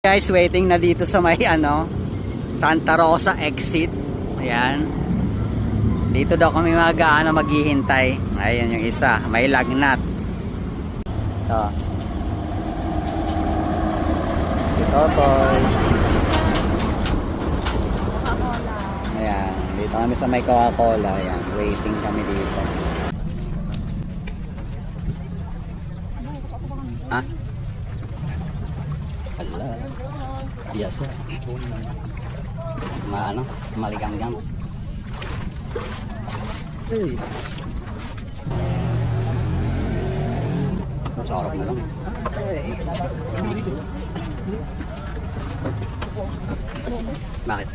Guys, waiting na dito sa may Santa Rosa exit. Ayan. Dito daw kami maghihintay. Ayun yung isa, may lagnat. Ito. Si Totoy. Ayan, dito kami sa may Coca-Cola. Ayan, waiting kami dito. Ha? Ala. Biasa. Maligam-gams. Hey. Sarap na lang. Hey. Bakit?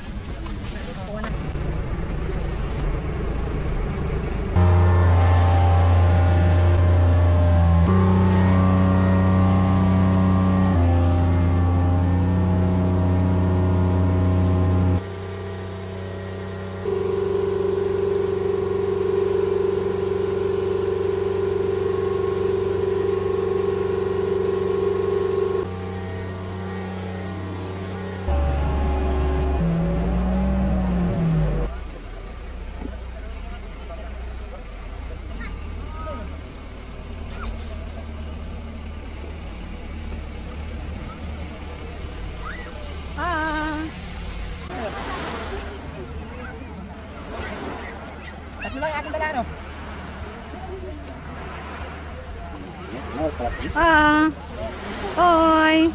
Hoy!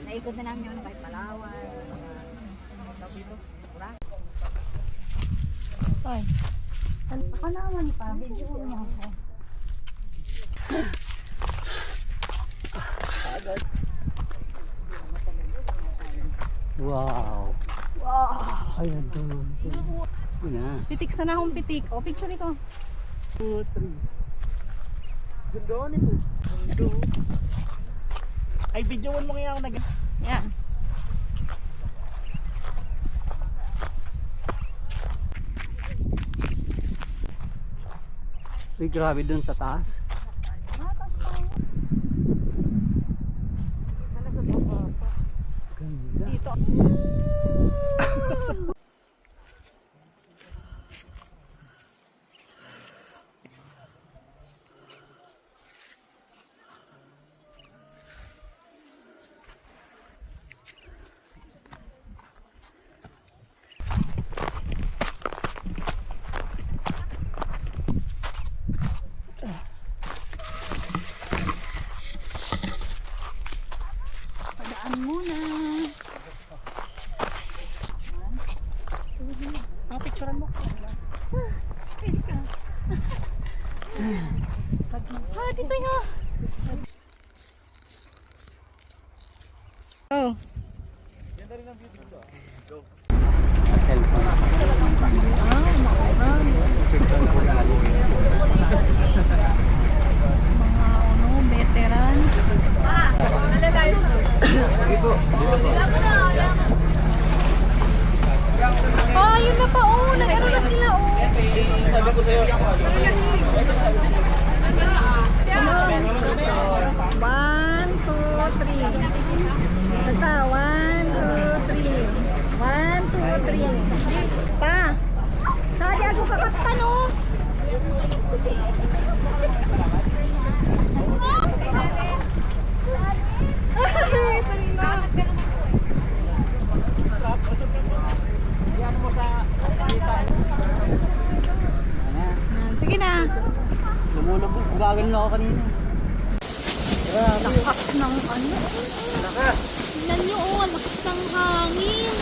Naikot na namin yung kahit Palawan. Hoy. Ako naman pa. Video mo ako. Wow. Wow! Ayan doon. Pitik sana akong pitik. O, picture ito. 2, 3. Ganda nito. Ay, videoan mo kaya ako nag... Yan. Uy, grabe dun sa taas. Dito. Padaan muna. Ang picturean mo. Pwede ka. Sa dito nga. Oh. Cellphone. Mga veteran. Yun na pa, nag-ano na sila, Sabi ko sa'yo. 1, 2, 3. Basta, 1, 2, 3. 1, 2, 3. Pa! Sali ako kakanta, no? Sige na. Lumulubog. Gagano ako kanina. Lakas ng ano. Lakas. Tingnan nyo, lakas ng hangin.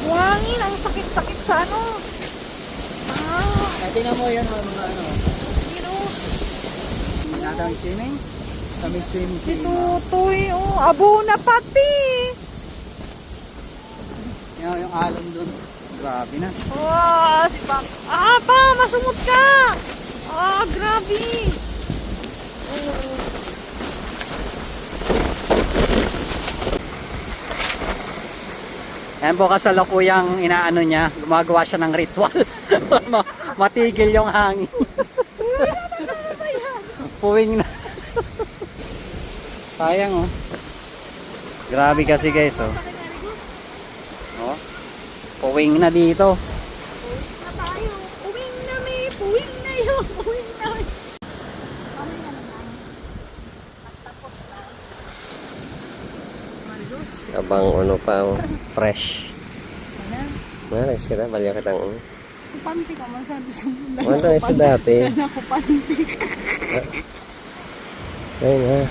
Buhangin, ang sakit-sakit sa ano. Tingnan mo yan mga Pero, Nadang swimming? Kami swimming. si Tutoy, abo na pati. Yung alon dun. Grabe na. Si Pam. Pa, masumot ka. Grabe. Yan po kasalukuyang inaano niya, gumagawa siya ng ritual. Matigil yung hangin. Puwing na. Sayang oh. Grabe kasi guys oh. Oh. Puwing na dito. Na tayo. Uwing na may. Uwing na yun. Uwing na. Abang ano pa, oh, fresh. Mana sila, baliw ka tang. Supanti ka man sabi sa mundo. Ano tayo sa dati? Ako panti. Ayun ha.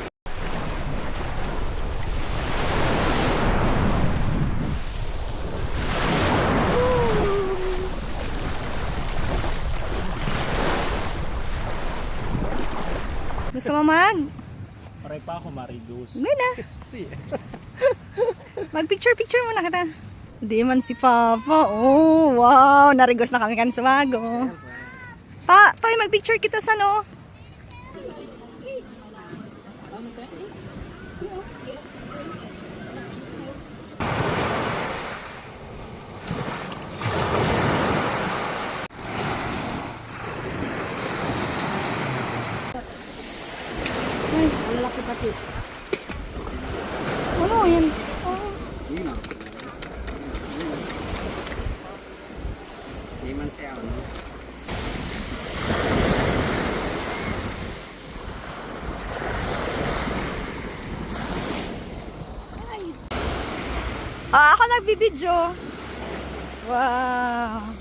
Gusto mo mag? Paray pa ako, Maridus. Hindi na. Mag-picture muna kita. Hindi man si Papa. Oh, wow. Narigos na kami kan sumago. Pa, toy, mag-picture kita sa no. Ay, ang lalaki pati. Ano yan? Oh. Hindi man siya ano. Ako nagbibidyo. Wow.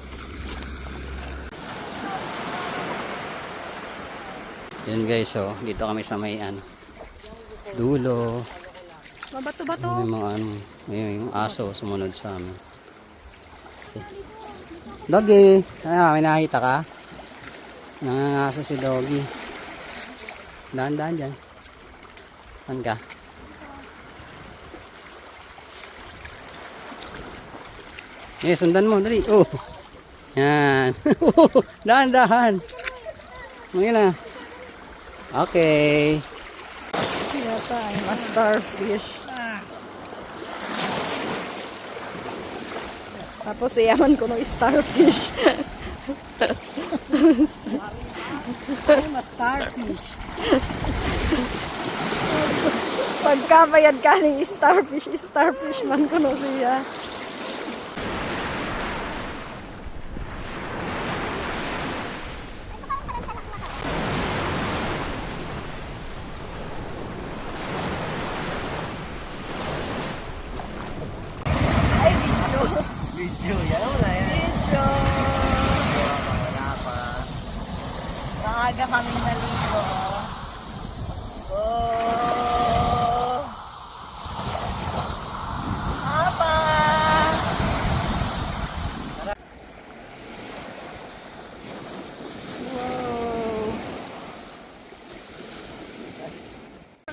Yun guys, oh, dito kami sa may ano, dulo. Mabato-bato. May mga ano, may yung aso sumunod sa amin. Doggy, may nakita ka? Nangangaso si Doggy. Daan-daan dyan. Saan ka? Sundan mo, dali. Oh. Yan. Dahan-dahan. Ngayon na. Okay. Yata, I'm a starfish. Tapos iyaman ko ng starfish. I'm a starfish. Pagkabayad ka ng starfish, starfish man ko no siya. Video, yan wala yan. Wala pa. Maaga kaming naligo. Oh! Apa!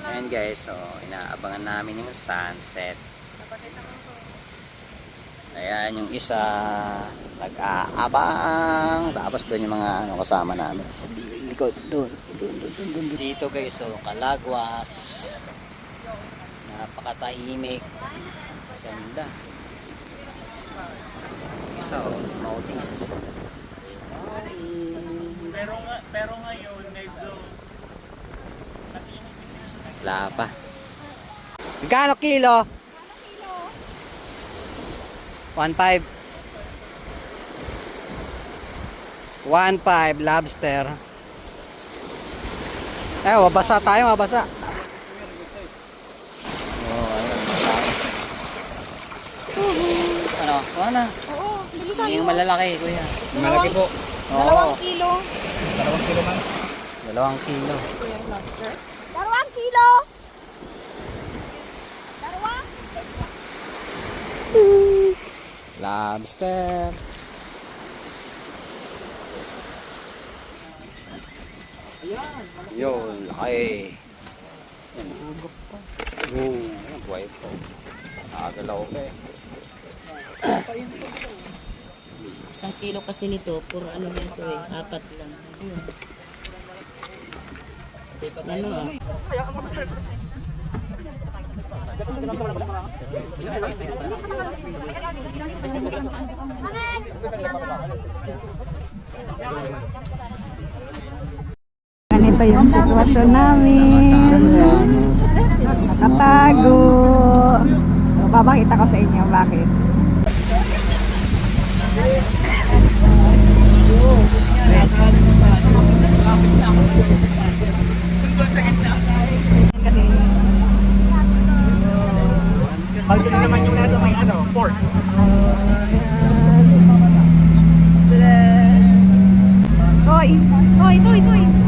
Ayan guys, so inaabangan namin yung sunset. Ayan yung isa nag-aabang. Tapos doon yung mga ano, kasama namin sa likod. Doon. Dito guys, so kalagwas. Napakatahimik. Ganda. Isa oh, notice. Pero ngayon, medyo Wala pa. Magkano kilo? 1.5. 1.5 lobster. Mabasa tayo, mabasa. Oh, ayun. Ano? Ano? Oo, bili tayo. Yung malalaki, kuya. malaki po. Oo, 2 kilo. 2 kilo man. 2 kilo. Yung lobster. 2 kilo! Lobster. Yun, laki. Nagugap pa. Oo, buhay po. Nakagalaw pa eh. 1 kilo kasi nito, puro ano nito eh, 4 lang. Ano ah? Ganito yung sitwasyon namin. Nakatago. So, papakita ko sa inyo bakit. Kasi, Pagod naman yung nasa may port. Toy! Toy! Toy! Toy!